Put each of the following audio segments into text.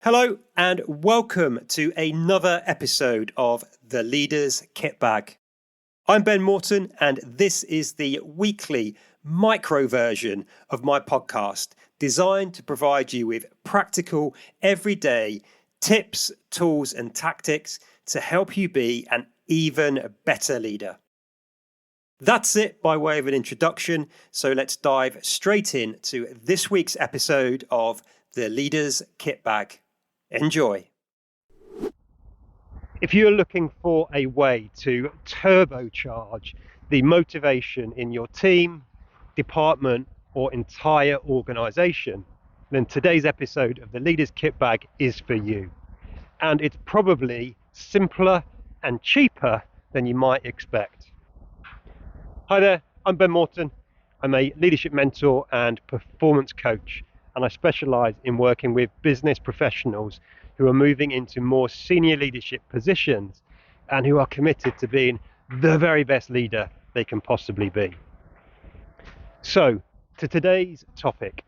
Hello and welcome to another episode of The Leader's Kit Bag. I'm Ben Morton and this is the weekly micro version of my podcast designed to provide you with practical, everyday tips, tools and tactics to help you be an even better leader. That's it by way of an introduction, so let's dive straight into this week's episode of The Leader's Kit Bag. Enjoy. If you're looking for a way to turbocharge the motivation in your team, department, or entire organization, then today's episode of the Leader's Kit Bag is for you. And it's probably simpler and cheaper than you might expect. Hi there, I'm Ben Morton. I'm a leadership mentor and performance coach, and I specialize in working with business professionals who are moving into more senior leadership positions and who are committed to being the very best leader they can possibly be. So, to today's topic,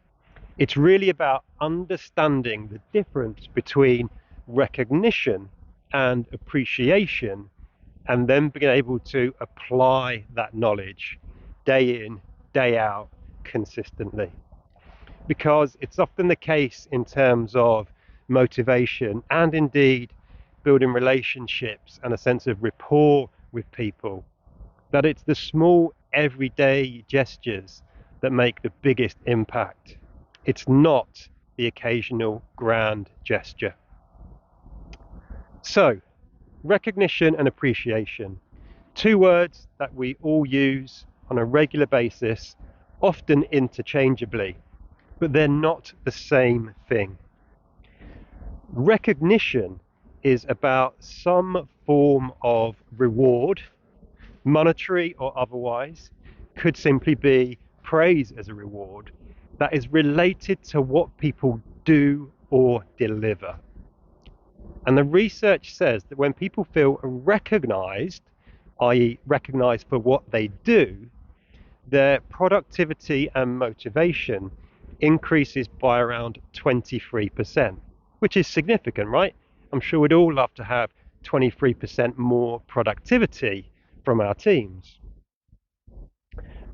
it's really about understanding the difference between recognition and appreciation, and then being able to apply that knowledge day in, day out, consistently. Because it's often the case in terms of motivation and indeed building relationships and a sense of rapport with people, that it's the small everyday gestures that make the biggest impact. It's not the occasional grand gesture. So, recognition and appreciation, two words that we all use on a regular basis, often interchangeably, but they're not the same thing. Recognition is about some form of reward, monetary or otherwise, could simply be praise as a reward, that is related to what people do or deliver. And the research says that when people feel recognized, i.e. recognized for what they do, their productivity and motivation increases by around 23%, which is significant, right? I'm sure we'd all love to have 23% more productivity from our teams.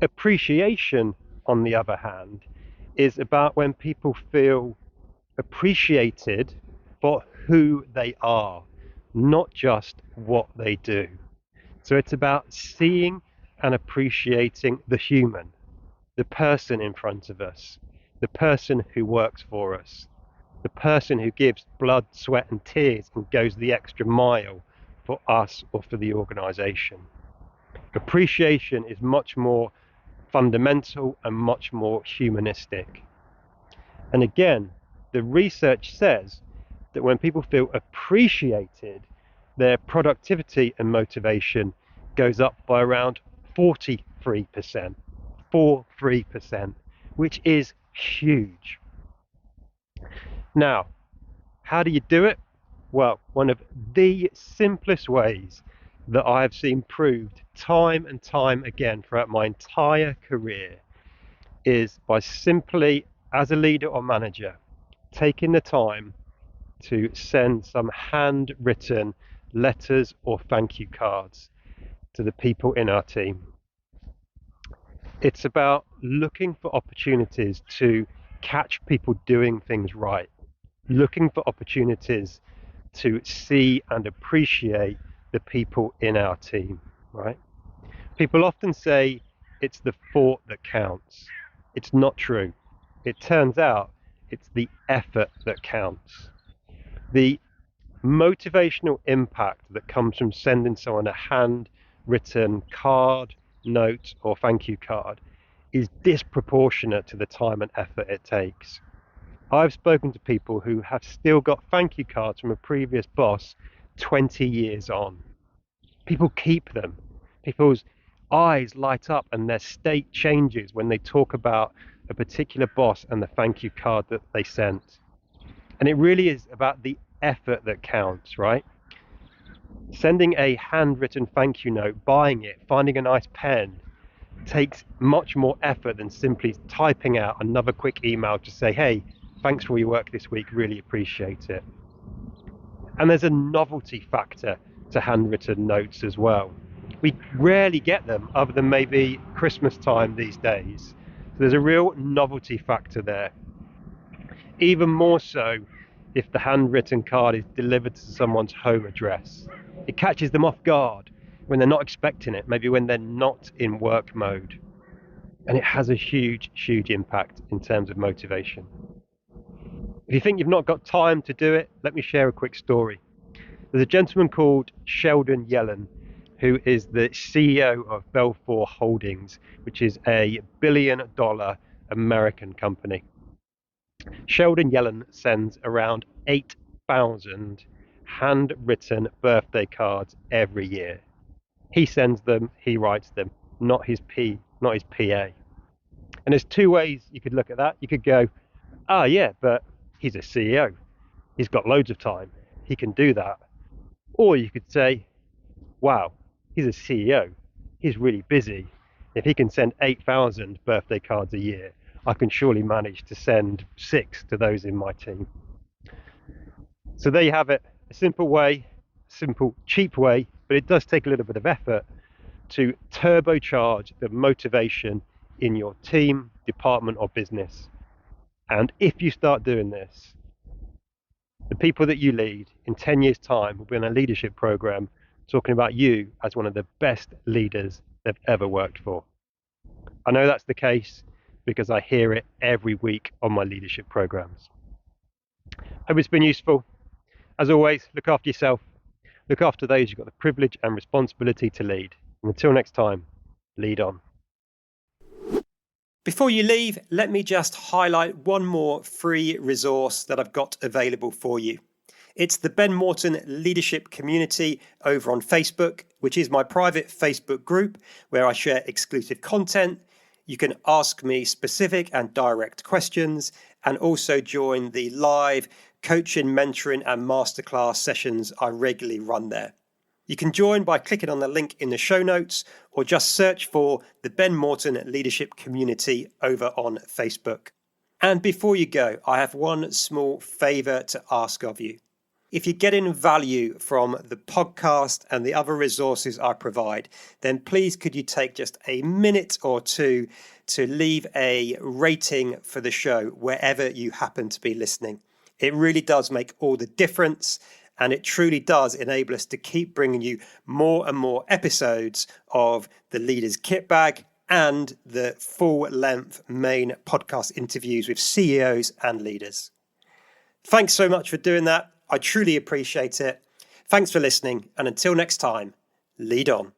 Appreciation, on the other hand, is about when people feel appreciated for who they are, not just what they do. So it's about seeing and appreciating the human, the person in front of us, the person who works for us, the person who gives blood, sweat and tears and goes the extra mile for us or for the organization. Appreciation is much more fundamental and much more humanistic. And again, the research says that when people feel appreciated, their productivity and motivation goes up by around 43%, which is huge. Now, how do you do it? Well, one of the simplest ways that I have seen proved time and time again throughout my entire career is by simply, as a leader or manager, taking the time to send some handwritten letters or thank you cards to the people in our team. It's about looking for opportunities to catch people doing things right, looking for opportunities to see and appreciate the people in our team, right? People often say it's the thought that counts. It's not true. It turns out it's the effort that counts. The motivational impact that comes from sending someone a handwritten card, note, or thank you card is disproportionate to the time and effort it takes. I've spoken to people who have still got thank you cards from a previous boss 20 years on. People keep them. People's eyes light up and their state changes when they talk about a particular boss and the thank you card that they sent. And it really is about the effort that counts, right? Sending a handwritten thank you note, buying it, finding a nice pen, takes much more effort than simply typing out another quick email to say, hey, Thanks for all your work this week. Really appreciate it. And there's a novelty factor to handwritten notes as well. We rarely get them other than maybe Christmas time these days. So there's a real novelty factor there. Even more so if the handwritten card is delivered to someone's home address. It catches them off guard when they're not expecting it, maybe when they're not in work mode. And it has a huge, huge impact in terms of motivation. If you think you've not got time to do it, let me share a quick story. There's a gentleman called Sheldon Yellen, who is the CEO of Belfour Holdings, which is a billion-dollar American company. Sheldon Yellen sends around 8,000 handwritten birthday cards every year. He sends them, he writes them, not his PA. And there's two ways you could look at that. You could go, yeah, but he's a CEO. He's got loads of time. He can do that. Or you could say, wow, he's a CEO. He's really busy. If he can send 8,000 birthday cards a year, I can surely manage to send 6 to those in my team. So there you have it. A simple way, simple, cheap way, but it does take a little bit of effort to turbocharge the motivation in your team, department, or business. And if you start doing this, the people that you lead in 10 years' time will be on a leadership program talking about you as one of the best leaders they've ever worked for. I know that's the case because I hear it every week on my leadership programs. Hope it's been useful. As always, look after yourself. Look after those you've got the privilege and responsibility to lead. And until next time, lead on. Before you leave, let me just highlight one more free resource that I've got available for you. It's the Ben Morton Leadership Community over on Facebook, which is my private Facebook group where I share exclusive content. You can ask me specific and direct questions and also join the live coaching, mentoring and masterclass sessions I regularly run there. You can join by clicking on the link in the show notes or just search for the Ben Morton Leadership Community over on Facebook. And before you go, I have one small favour to ask of you. If you're getting value from the podcast and the other resources I provide, then please could you take just a minute or two to leave a rating for the show wherever you happen to be listening. It really does make all the difference. And it truly does enable us to keep bringing you more and more episodes of the Leaders Kit Bag and the full-length main podcast interviews with CEOs and leaders. Thanks so much for doing that. I truly appreciate it. Thanks for listening. And until next time, lead on.